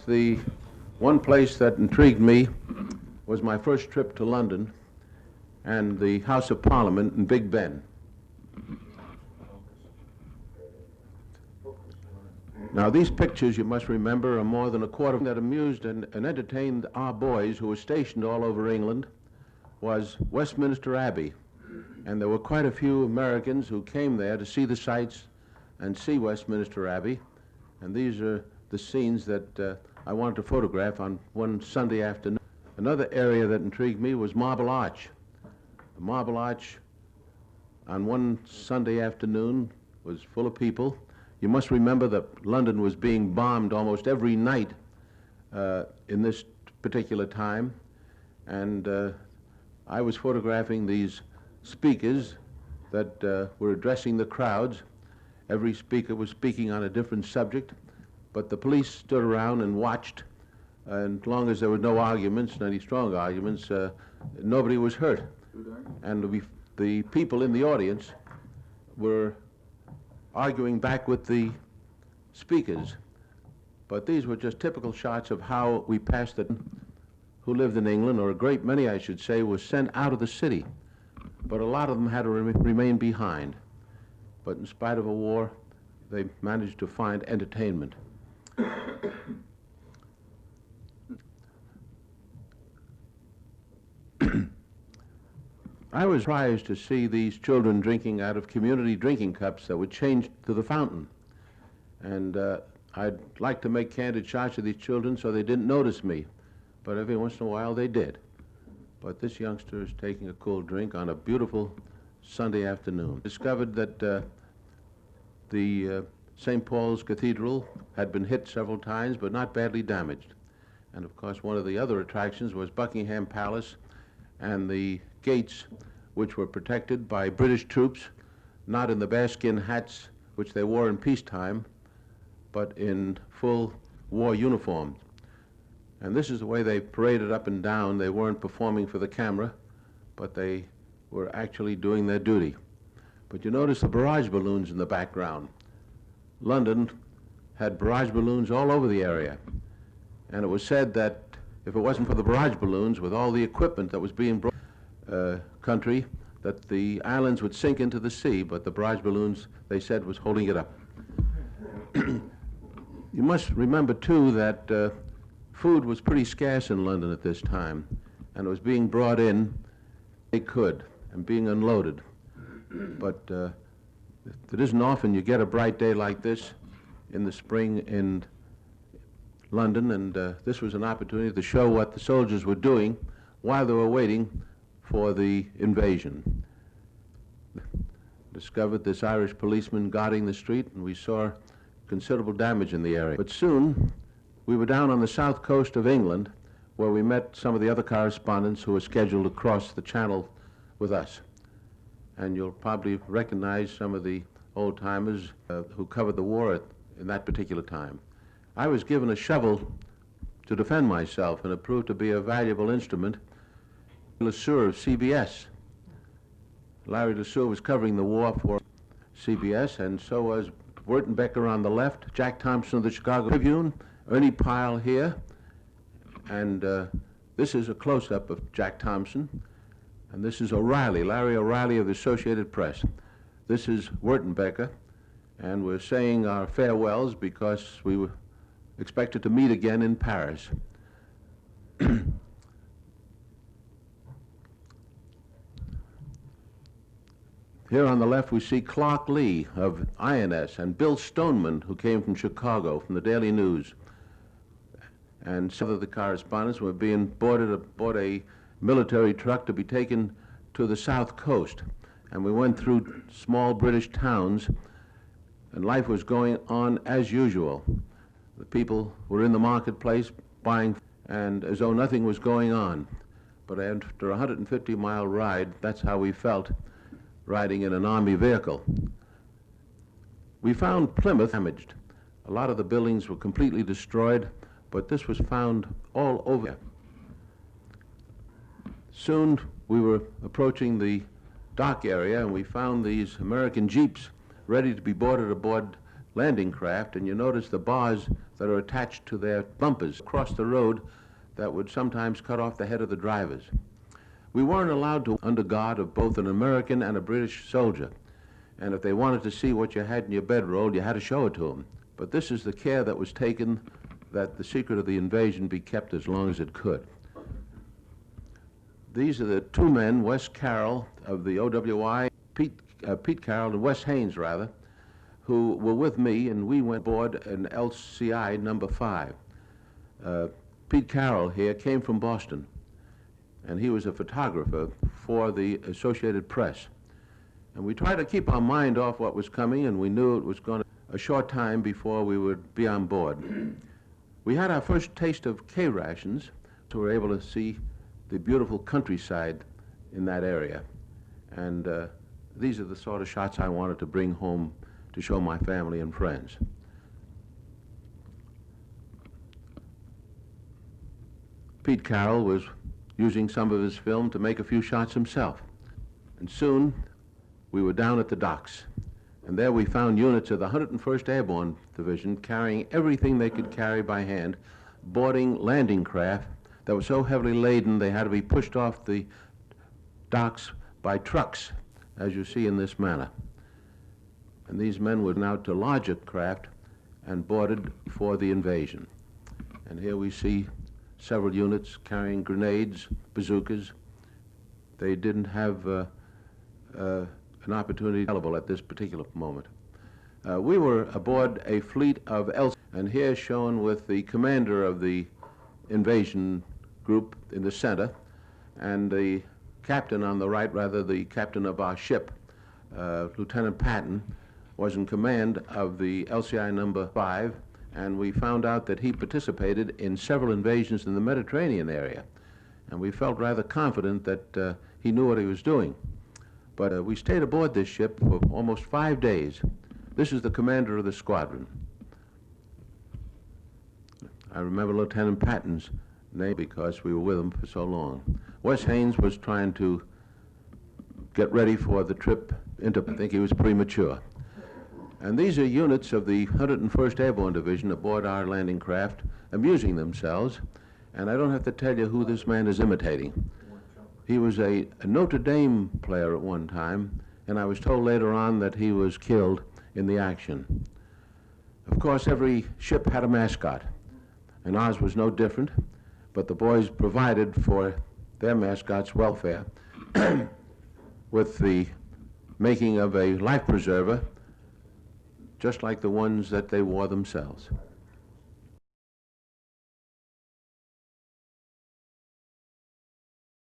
The one place that intrigued me was my first trip to London and the House of Parliament in Big Ben. Now, these pictures, you must remember, are more than a quarter that amused and entertained our boys who were stationed all over England was Westminster Abbey. And there were quite a few Americans who came there to see the sights and see Westminster Abbey. And these are the scenes that I wanted to photograph on one Sunday afternoon. Another area that intrigued me was Marble Arch. The Marble Arch on one Sunday afternoon was full of people. You must remember that London was being bombed almost every night in this particular time. And I was photographing these speakers that were addressing the crowds. Every speaker was speaking on a different subject, but the police stood around and watched, and as long as there were no arguments, any strong arguments, nobody was hurt. And the people in the audience were arguing back with the speakers. But these were just typical shots of how we passed it. Who lived in England, or a great many, I should say, was sent out of the city. But a lot of them had to remain behind. But in spite of a war, they managed to find entertainment. I was surprised to see these children drinking out of community drinking cups that were changed to the fountain. And I'd like to make candid shots of these children so they didn't notice me. But every once in a while they did. But this youngster is taking a cool drink on a beautiful Sunday afternoon. Discovered that the St. Paul's Cathedral had been hit several times, but not badly damaged. And of course, one of the other attractions was Buckingham Palace and the gates, which were protected by British troops, not in the bearskin hats which they wore in peacetime, but in full war uniforms. And this is the way they paraded up and down. They weren't performing for the camera, but they were actually doing their duty. But you notice the barrage balloons in the background. London had barrage balloons all over the area. And it was said that if it wasn't for the barrage balloons, with all the equipment that was being brought country, that the islands would sink into the sea, but the barrage balloons, they said, was holding it up. You must remember, too, that food was pretty scarce in London at this time, and it was being brought in they could and being unloaded. But it isn't often you get a bright day like this in the spring in London, and this was an opportunity to show what the soldiers were doing while they were waiting for the invasion. Discovered this Irish policeman guarding the street, and we saw considerable damage in the area. But soon, we were down on the south coast of England, where we met some of the other correspondents who were scheduled to cross the channel with us. And you'll probably recognize some of the old-timers who covered the war in that particular time. I was given a shovel to defend myself, and it proved to be a valuable instrument. LeSueur of CBS. Larry LeSueur was covering the war for CBS, and so was Wertenbecker on the left, Jack Thompson of the Chicago Tribune, Ernie Pyle here, and this is a close-up of Jack Thompson, and this is O'Reilly, Larry O'Reilly of the Associated Press. This is Wertenbecker, and we're saying our farewells because we were expected to meet again in Paris. Here on the left we see Clark Lee of INS and Bill Stoneman, who came from Chicago, from the Daily News. And some of the correspondents were being board a military truck to be taken to the south coast. And we went through small British towns, and life was going on as usual. The people were in the marketplace buying, and as though nothing was going on. But after a 150-mile ride, that's how we felt, riding in an army vehicle. We found Plymouth damaged. A lot of the buildings were completely destroyed, but this was found all over. Soon we were approaching the dock area, and we found these American jeeps ready to be boarded aboard landing craft, and you notice the bars that are attached to their bumpers across the road that would sometimes cut off the head of the drivers. We weren't allowed to under guard of both an American and a British soldier, and if they wanted to see what you had in your bedroll, you had to show it to them. But this is the care that was taken that the secret of the invasion be kept as long as it could. These are the two men, Wes Carroll of the OWI, Pete Carroll and Wes Haynes, rather, who were with me, and we went aboard an LCI number 5. Pete Carroll here came from Boston, and he was a photographer for the Associated Press. And we tried to keep our mind off what was coming, and we knew it was going to be a short time before we would be on board. We had our first taste of K-rations, so we were able to see the beautiful countryside in that area. And these are the sort of shots I wanted to bring home to show my family and friends. Pete Carroll was using some of his film to make a few shots himself. And soon we were down at the docks. And there we found units of the 101st Airborne Division carrying everything they could carry by hand, boarding landing craft that were so heavily laden they had to be pushed off the docks by trucks, as you see in this manner. And these men were now to larger craft and boarded for the invasion. And here we see several units carrying grenades, bazookas. They didn't have an opportunity available at this particular moment. We were aboard a fleet of LCIs, and here shown with the commander of the invasion group in the center, and the captain on the right, rather the captain of our ship, Lieutenant Patton, was in command of the LCI number 5, and we found out that he participated in several invasions in the Mediterranean area, and we felt rather confident that he knew what he was doing. But we stayed aboard this ship for almost 5 days. This is the commander of the squadron. I remember Lieutenant Patton's name because we were with him for so long. Wes Haynes was trying to get ready for the trip into, I think he was premature. And these are units of the 101st Airborne Division aboard our landing craft, amusing themselves. And I don't have to tell you who this man is imitating. He was a Notre Dame player at one time, and I was told later on that he was killed in the action. Of course, every ship had a mascot, and ours was no different, but the boys provided for their mascot's welfare with the making of a life preserver, just like the ones that they wore themselves.